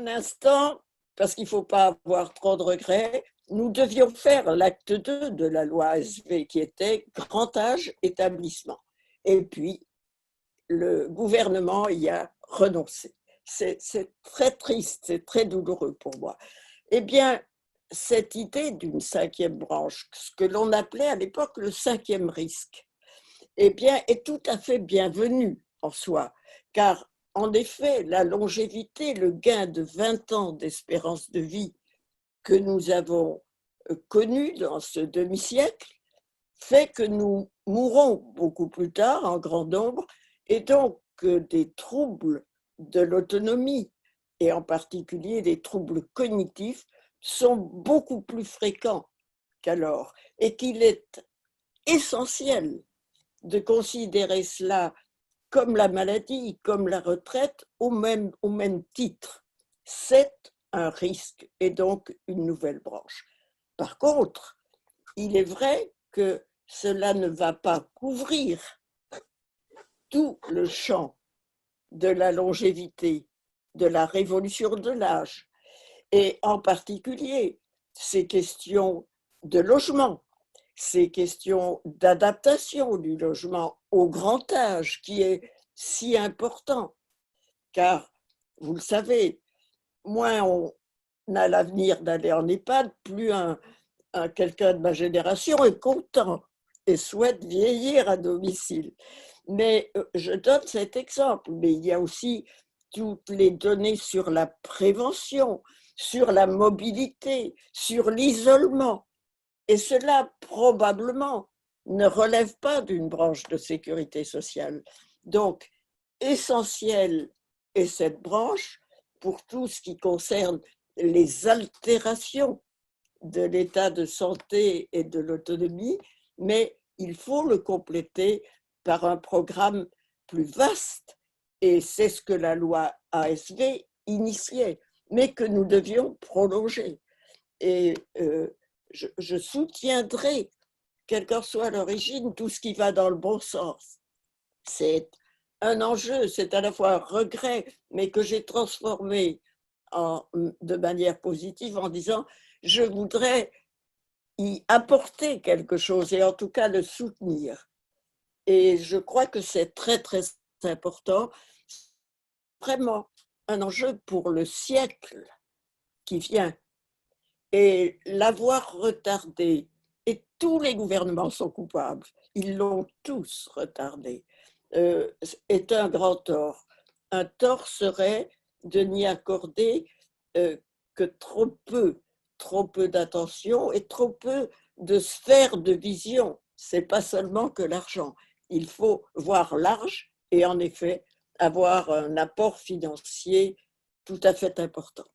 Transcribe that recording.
un instant, parce qu'il ne faut pas avoir trop de regrets, nous devions faire l'acte 2 de la loi ASV qui était grand âge établissement. Et puis, le gouvernement y a renoncé. C'est très triste, c'est très douloureux pour moi. Eh bien, cette idée d'une cinquième branche, ce que l'on appelait à l'époque le cinquième risque, eh bien, est tout à fait bienvenue en soi, car en effet, la longévité, le gain de 20 ans d'espérance de vie que nous avons connu dans ce demi-siècle fait que nous mourrons beaucoup plus tard en grand nombre et donc des troubles de l'autonomie et en particulier des troubles cognitifs sont beaucoup plus fréquents qu'alors et qu'il est essentiel de considérer cela comme la maladie, comme la retraite, au même titre. C'est un risque et donc une nouvelle branche. Par contre, il est vrai que cela ne va pas couvrir tout le champ de la longévité, de la révolution de l'âge, et en particulier ces questions de logement, ces questions d'adaptation du logement au grand âge qui est si important, car vous le savez, moins on a l'avenir d'aller en EHPAD, plus quelqu'un de ma génération est content et souhaite vieillir à domicile. Mais je donne cet exemple, mais il y a aussi toutes les données sur la prévention, sur la mobilité, sur l'isolement. Et cela, probablement, ne relève pas d'une branche de sécurité sociale. Donc, essentielle est cette branche pour tout ce qui concerne les altérations de l'état de santé et de l'autonomie, mais il faut le compléter par un programme plus vaste. Et c'est ce que la loi ASV initiait, mais que nous devions prolonger. Et je soutiendrai, quelle que soit l'origine, tout ce qui va dans le bon sens. C'est un enjeu, c'est à la fois un regret, mais que j'ai transformé de manière positive en disant je voudrais y apporter quelque chose et en tout cas le soutenir. Et je crois que c'est très, très important, vraiment un enjeu pour le siècle qui vient. Et l'avoir retardé, et tous les gouvernements sont coupables, ils l'ont tous retardé, est un grand tort. Un tort serait de n'y accorder que trop peu d'attention et trop peu de sphères de vision. C'est pas seulement que l'argent. Il faut voir large et en effet avoir un apport financier tout à fait important.